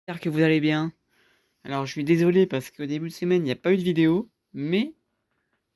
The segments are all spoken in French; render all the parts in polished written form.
J'espère que vous allez bien. Alors, je suis désolé parce qu'au début de semaine, il n'y a pas eu de vidéo, mais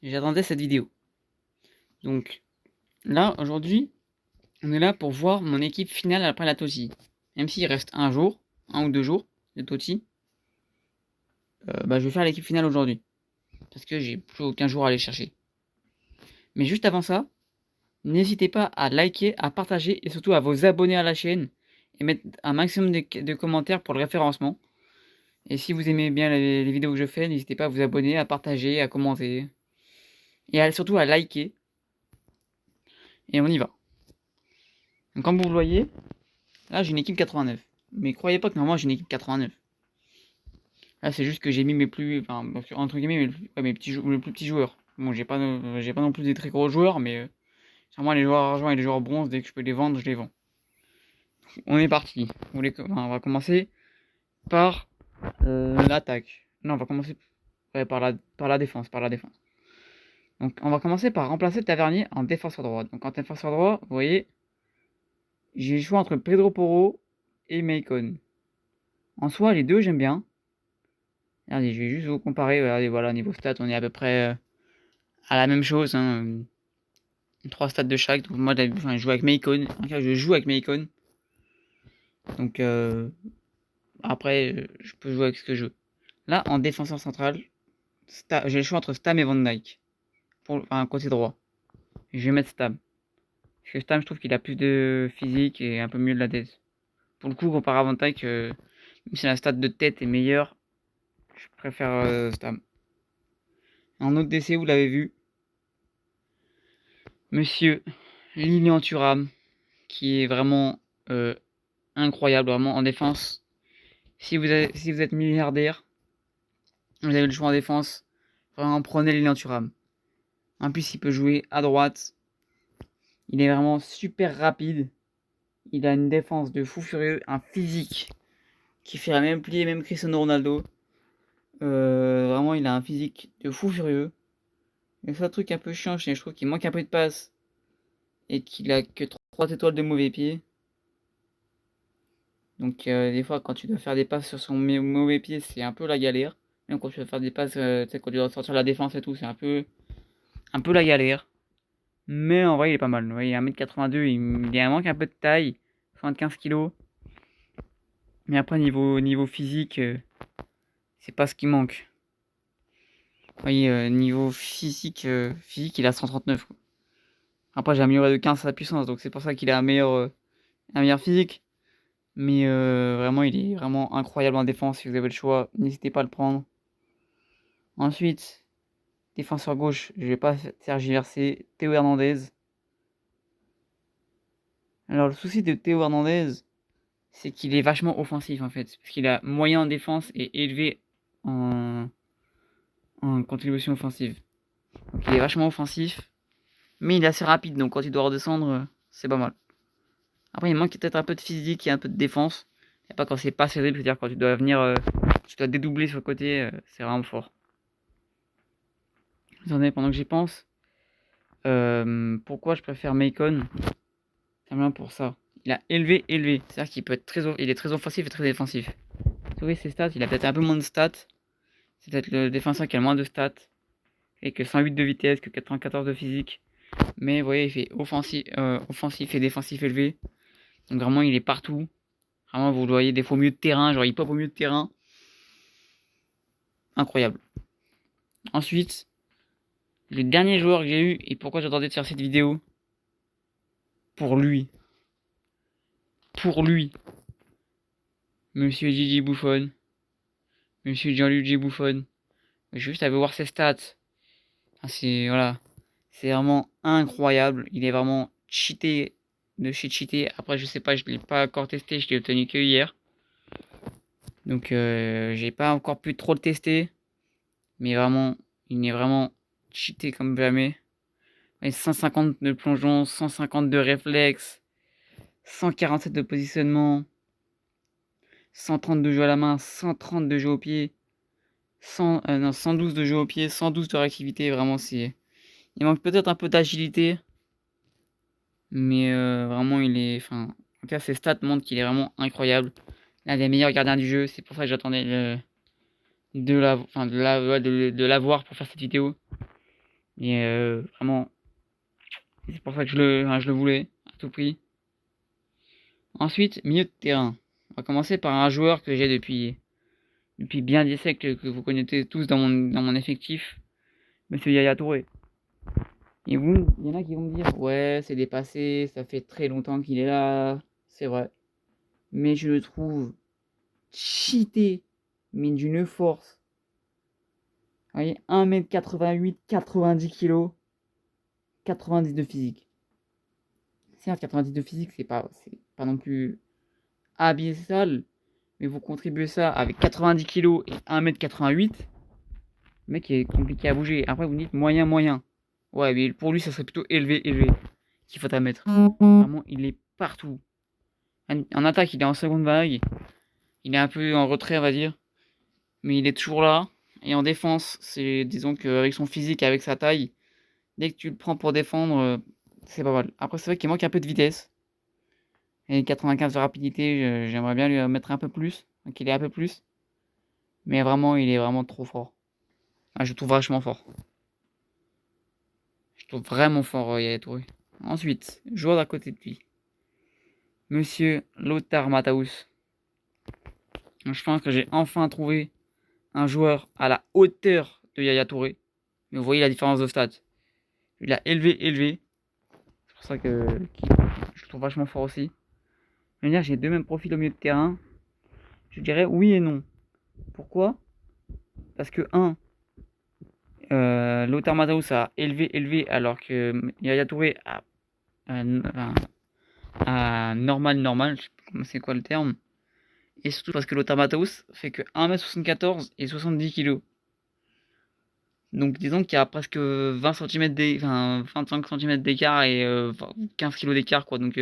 j'attendais cette vidéo. Donc, là, aujourd'hui, on est là pour voir mon équipe finale après la TOTY. Même s'il reste un ou deux jours de TOTY, je vais faire l'équipe finale aujourd'hui. Parce que j'ai plus aucun jour à aller chercher. Mais juste avant ça, n'hésitez pas à liker, à partager et surtout à vous abonner à la chaîne et mettre un maximum de commentaires pour le référencement. Et si vous aimez bien les vidéos que je fais, n'hésitez pas à vous abonner, à partager, à commenter. Et surtout à liker. Et on y va. Donc comme vous le voyez, là j'ai une équipe 89. Mais croyez pas que normalement j'ai une équipe 89. Là c'est juste que j'ai mis mes plus... Enfin, entre guillemets, mes plus petits joueurs. Bon, j'ai pas non plus des très gros joueurs, mais sûrement les joueurs argent et les joueurs bronze, dès que je peux les vendre, je les vends. On est parti. On va commencer par l'attaque. Non, on va commencer par la défense. Donc on va commencer par remplacer Tavernier en défenseur droit. Donc en défenseur droit, vous voyez, j'ai le choix entre Pedro Porro et Macon. En soi, les deux, j'aime bien. Regardez, je vais juste vous comparer. Regardez, voilà, niveau stats, on est à peu près à la même chose. Hein. 3 stats de chaque. Donc moi, je joue avec Macon. En cas, je joue avec Macon. Donc après, je peux jouer avec ce que je veux. Là, en défenseur central, j'ai le choix entre Stam et Van Dyke. Enfin, côté droit. Je vais mettre Stam. Parce que Stam, je trouve qu'il a plus de physique et un peu mieux de la tête. Pour le coup, comparé à Van Dyke, même si la stat de tête est meilleure, je préfère Stam. En autre DC, vous l'avez vu, Monsieur Lilian Thuram, qui est vraiment incroyable, vraiment en défense. Si vous êtes milliardaire, vous avez le choix en défense, vraiment prenez Lilian Thuram. En plus, il peut jouer à droite. Il est vraiment super rapide. Il a une défense de fou furieux, un physique qui fait la même plier, même Cristiano Ronaldo. Vraiment, il a un physique de fou furieux. Le seul truc un peu chiant, je trouve qu'il manque un peu de passe et qu'il a que 3 étoiles de mauvais pied. Donc des fois quand tu dois faire des passes sur son mauvais pied, c'est un peu la galère. Même quand tu dois faire des passes, tu sais, quand tu dois sortir la défense et tout, c'est un peu la galère. Mais en vrai, il est pas mal. Ouais, il est 1m82, il manque un peu de taille, 75 kilos. Mais après, niveau physique, c'est pas ce qui manque. Vous voyez, niveau physique, il a 139. Quoi. Après, j'ai amélioré de 15 sa puissance, donc c'est pour ça qu'il a un meilleur physique. Mais vraiment, il est vraiment incroyable en défense. Si vous avez le choix, n'hésitez pas à le prendre. Ensuite, défenseur gauche, je vais pas tergiverser. Théo Hernandez. Alors, le souci de Théo Hernandez, c'est qu'il est vachement offensif en fait. Parce qu'il a moyen en défense et élevé en, en contribution offensive. Donc, il est vachement offensif. Mais il est assez rapide, donc quand il doit redescendre, c'est pas mal. Après, il manque peut-être un peu de physique et un peu de défense. Et pas quand c'est pas serré, c'est-à-dire quand tu dois venir, tu dois dédoubler sur le côté, c'est vraiment fort. Attendez, pendant que j'y pense, pourquoi je préfère Macon? Simplement pour ça. Il a élevé. C'est-à-dire qu'il peut être il est très offensif et très défensif. Vous voyez ses stats, il a peut-être un peu moins de stats. C'est peut-être le défenseur qui a le moins de stats. Et que 108 de vitesse, que 94 de physique. Mais vous voyez, il fait offensif et défensif élevé. Donc vraiment, il est partout. Vraiment, vous le voyez des fois au milieu de terrain. Genre, il pop au milieu de terrain. Incroyable. Ensuite, le dernier joueur que j'ai eu, et pourquoi j'attendais de faire cette vidéo, pour lui. Pour lui. Monsieur Gigi Buffon. Monsieur Gianluigi Buffon. Juste à voir ses stats. C'est voilà. C'est vraiment incroyable. Il est vraiment cheaté de chez cheaté. Après, je sais pas, je l'ai pas encore testé. Je l'ai obtenu que hier. Donc, j'ai pas encore pu trop le tester. Mais vraiment, il est vraiment cheaté comme jamais. Et 150 de plongeon, 150 de réflexe, 147 de positionnement, 130 de jeu à la main, 130 de jeu au pied, 112 de jeu au pied, 112 de réactivité. Vraiment, il manque peut-être un peu d'agilité. Mais vraiment, il est. Enfin, en tout cas, ses stats montrent qu'il est vraiment incroyable. l'un des meilleurs gardiens du jeu. C'est pour ça que j'attendais de l'avoir pour faire cette vidéo. Et vraiment, c'est pour ça que je le voulais à tout prix. Ensuite, milieu de terrain. On va commencer par un joueur que j'ai depuis bien des siècles, que vous connaissez tous dans mon effectif, Monsieur Yaya Touré. Et vous, il y en a qui vont me dire, ouais, c'est dépassé, ça fait très longtemps qu'il est là, c'est vrai. Mais je le trouve cheaté, mais d'une force. Vous voyez, 1m88, 90 kg, 90 de physique. Certes, 90 de physique, c'est pas non plus abyssal, mais vous contribuez ça avec 90 kg et 1m88, le mec est compliqué à bouger. Après, vous me dites moyen, moyen. Ouais, mais pour lui, ça serait plutôt élevé, élevé qu'il faut à mettre. Vraiment, il est partout. En attaque, il est en seconde vague. Il est un peu en retrait, on va dire. Mais il est toujours là. Et en défense, c'est, disons qu'avec son physique, avec sa taille, dès que tu le prends pour défendre, c'est pas mal. Après, c'est vrai qu'il manque un peu de vitesse. Et 95 de rapidité, j'aimerais bien lui mettre un peu plus. Qu'il ait un peu plus. Mais vraiment, il est vraiment trop fort. Ah, je le trouve vachement fort. Je trouve vraiment fort, Yaya Touré. Ensuite, joueur d'à côté de lui. Monsieur Lothar Matthäus. Je pense que j'ai enfin trouvé un joueur à la hauteur de Yaya Touré. Mais vous voyez la différence de stats. Il a élevé. C'est pour ça que je le trouve vachement fort aussi. Je veux dire, j'ai deux mêmes profils au milieu de terrain. Je dirais oui et non. Pourquoi? Parce que Lothar Matthäus a élevé alors que Yaya Touré a normal. Je sais pas c'est quoi le terme. Et surtout parce que Lothar Matthäus fait que 1m74 et 70 kg. Donc disons qu'il y a presque 20 cm 25 cm d'écart et 15 kg d'écart quoi. Donc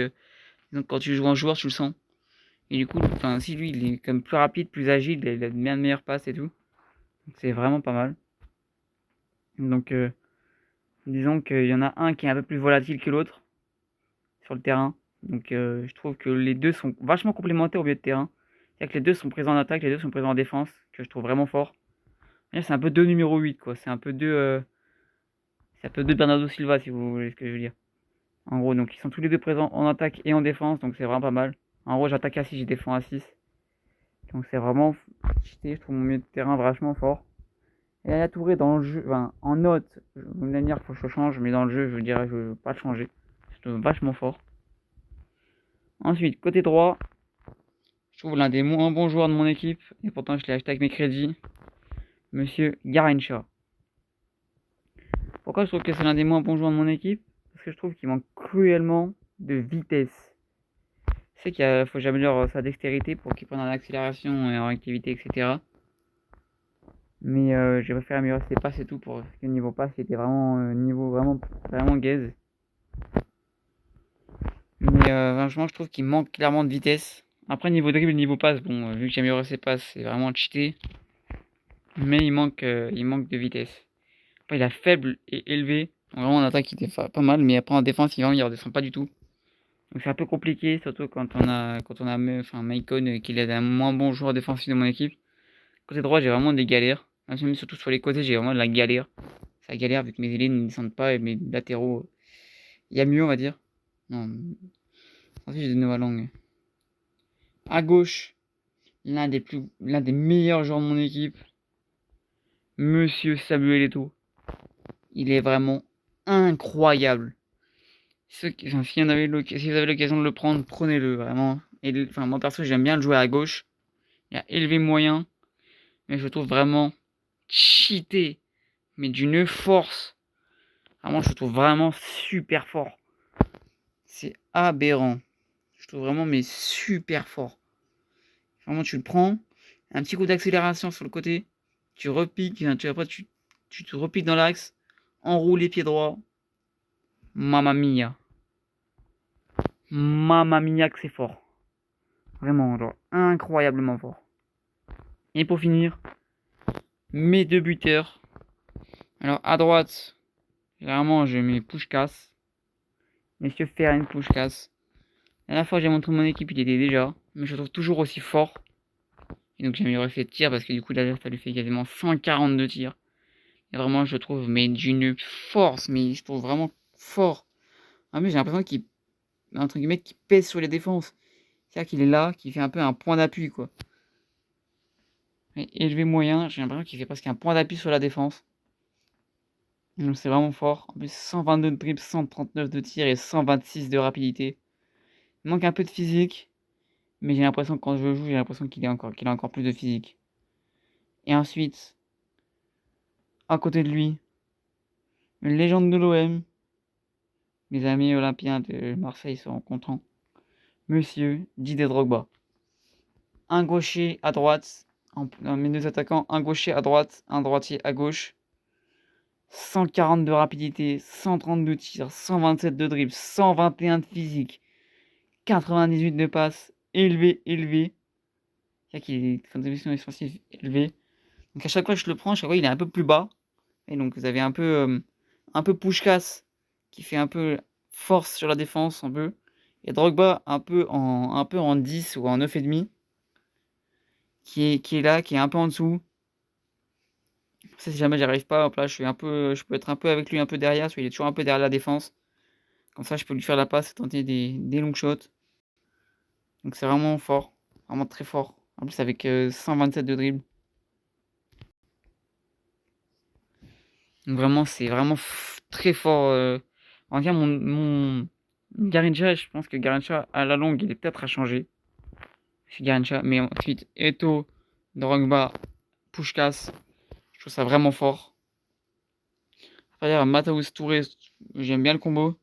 quand tu joues en joueur, tu le sens. Et du coup, si lui il est quand même plus rapide, plus agile, il a bien de meilleures passes et tout. C'est vraiment pas mal. Donc disons qu'il y en a un qui est un peu plus volatile que l'autre sur le terrain. Donc je trouve que les deux sont vachement complémentaires au milieu de terrain. C'est-à-dire que les deux sont présents en attaque, les deux sont présents en défense, que je trouve vraiment fort. C'est un peu deux numéro 8 quoi. C'est un peu deux Bernardo Silva si vous voulez ce que je veux dire. En gros, donc ils sont tous les deux présents en attaque et en défense, donc c'est vraiment pas mal. En gros, j'attaque à 6, je défends à 6. Donc c'est vraiment cheaté, je trouve mon milieu de terrain vachement fort. Et Yaya Touré dans le jeu, en note, vous me dire qu'il faut que je change, mais dans le jeu, je dirais que je veux pas le changer. Je trouve vachement fort. Ensuite, côté droit, je trouve l'un des moins bons joueurs de mon équipe, et pourtant je l'ai acheté avec mes crédits, Monsieur Garrincha. Pourquoi je trouve que c'est l'un des moins bons joueurs de mon équipe? Parce que je trouve qu'il manque cruellement de vitesse. Je sais qu'il faut que j'améliore sa dextérité pour qu'il prenne en accélération et en activité, etc. Mais j'ai préféré améliorer ses passes et tout pour que le niveau passe était vraiment niveau vraiment gaze. Mais franchement, je trouve qu'il manque clairement de vitesse. Après, niveau dribble, niveau passe, bon, vu que j'ai amélioré ses passes, c'est vraiment cheaté. Mais il manque de vitesse. Après, il a faible et élevé. Donc, vraiment, en attaque, il était pas mal, mais après, en défense, il redescend pas du tout. Donc, c'est un peu compliqué, surtout quand on a Maicon, qui est un moins bon joueur défensif de mon équipe. Côté droit, j'ai vraiment des galères. Même surtout sur les côtés, j'ai vraiment de la galère. C'est la galère vu que mes ailiers ne descendent pas et mes latéraux, il y a mieux, on va dire. Non, ensuite, j'ai des nouvelles langues. À gauche, l'un des meilleurs joueurs de mon équipe, Monsieur Samuel Eto'o. Il est vraiment incroyable. Si vous avez l'occasion de le prendre, prenez-le vraiment. Et moi perso, j'aime bien le jouer à gauche. Il a élevé moyen, mais je le trouve vraiment cheaté, mais d'une force. Vraiment, je le trouve vraiment super fort. C'est aberrant. Je trouve vraiment mais super fort. Vraiment, tu le prends, un petit coup d'accélération sur le côté, tu repiques, après tu te repiques dans l'axe, enroule les pieds droits. Mamma mia. Mamma mia que c'est fort. Vraiment, genre incroyablement fort. Et pour finir, mes deux buteurs. Alors à droite, généralement j'ai mes Puskás. Messieurs Ferenc Puskás. La dernière fois j'ai montré mon équipe, il était déjà. Mais je le trouve toujours aussi fort. Et donc j'ai amélioré ses tirs parce que du coup là ça lui fait quasiment 142 tirs. Et vraiment je trouve mais d'une force, mais je trouve vraiment fort. En plus j'ai l'impression qu'il entre guillemets qu'il pèse sur les défenses. C'est-à-dire qu'il est là, qu'il fait un peu un point d'appui quoi. Et élevé moyen, j'ai l'impression qu'il fait presque un point d'appui sur la défense. Donc c'est vraiment fort. En plus 122 de dribble, 139 de tir et 126 de rapidité. Il manque un peu de physique. Mais j'ai l'impression que quand je joue, j'ai l'impression qu'il a encore plus de physique. Et ensuite, à côté de lui, une légende de l'OM. Mes amis olympiens de Marseille seront contents. Monsieur Didier Drogba. Un gaucher à droite, en mes deux attaquants, un gaucher à droite, un droitier à gauche. 140 de rapidité, 132 tirs, 127 de dribble, 121 de physique, 98 de passes, élevé. C'est-à-dire qu'il est contribution offensive élevée. Donc à chaque fois que je le prends, à chaque fois il est un peu plus bas. Et donc vous avez un peu Puskás qui fait un peu force sur la défense un peu. Et Drogba un peu en 10 ou en 9,5 qui est là, qui est un peu en dessous. Ça, si jamais j'arrive pas, hop là, je peux être un peu avec lui un peu derrière, parce qu'il est toujours un peu derrière la défense. Comme ça je peux lui faire la passe et tenter des long shots. Donc c'est vraiment fort, vraiment très fort. En plus avec 127 de dribble. Donc vraiment c'est vraiment très fort. On va dire mon Garrincha, je pense que Garrincha à la longue il est peut-être à changer. C'est Garrincha, mais ensuite Eto'o, Drogba, Puskás, je trouve ça vraiment fort. Après Matthäus Touré, j'aime bien le combo.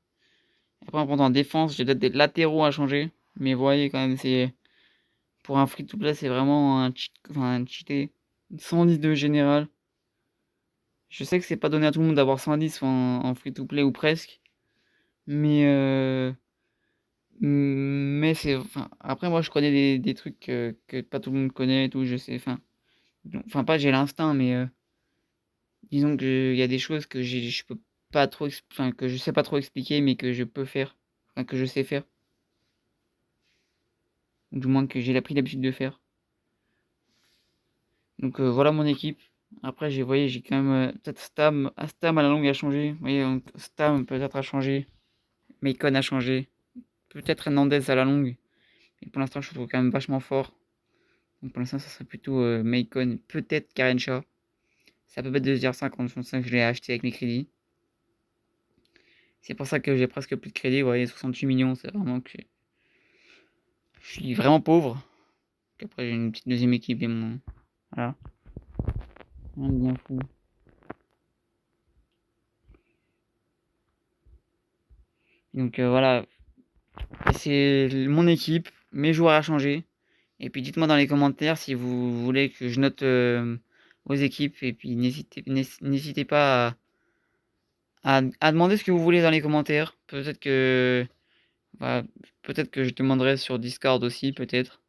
Après en défense, j'ai peut-être des latéraux à changer, mais vous voyez quand même c'est pour un free-to-play c'est vraiment un cheaté. 110 de général. Je sais que c'est pas donné à tout le monde d'avoir 110 en free-to-play ou presque, mais c'est enfin après moi je connais des trucs que pas tout le monde connaît et tout, je sais enfin pas j'ai l'instinct mais disons que il y a des choses que je peux pas trop enfin que je sais pas trop expliquer mais que je peux faire, enfin que je sais faire, ou du moins que j'ai pris l'habitude de faire. Donc voilà mon équipe. Après j'ai voyez j'ai quand même peut-être Stam à la longue a changé. Vous voyez donc, Stam peut-être a changé, Maicon a changé, peut-être Hernandez à la longue. Et pour l'instant je trouve quand même vachement fort. Donc pour l'instant ça serait plutôt Maicon, peut-être Garrincha. Ça peut être de se dire ça quand je l'ai acheté avec mes crédits. C'est pour ça que j'ai presque plus de crédit. Vous voyez, 68 millions, c'est vraiment que je suis vraiment pauvre. Après, j'ai une petite deuxième équipe et mon. Voilà. Rien de bien fou. Donc voilà. C'est mon équipe, mes joueurs à changer. Et puis dites-moi dans les commentaires si vous voulez que je note vos équipes. Et puis n'hésitez pas à demander ce que vous voulez dans les commentaires. Bah, peut-être que je demanderai sur Discord aussi, peut-être.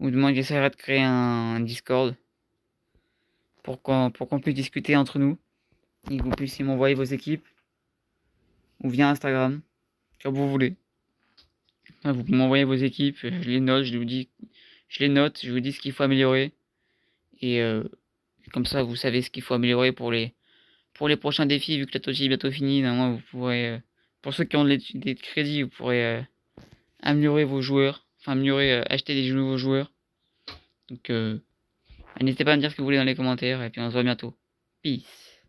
Ou du moins j'essaierai de créer un Discord pour qu'on puisse discuter entre nous et que vous puissiez m'envoyer vos équipes ou via Instagram, comme vous voulez. Vous m'envoyez vos équipes, je les note, je vous dis ce qu'il faut améliorer et comme ça vous savez ce qu'il faut améliorer pour les prochains défis vu que la TOTI est bientôt finie. Normalement vous pourrez pour ceux qui ont des crédits vous pourrez améliorer vos joueurs, enfin améliorer acheter des nouveaux joueurs. Donc n'hésitez pas à me dire ce que vous voulez dans les commentaires et puis on se voit bientôt. Peace.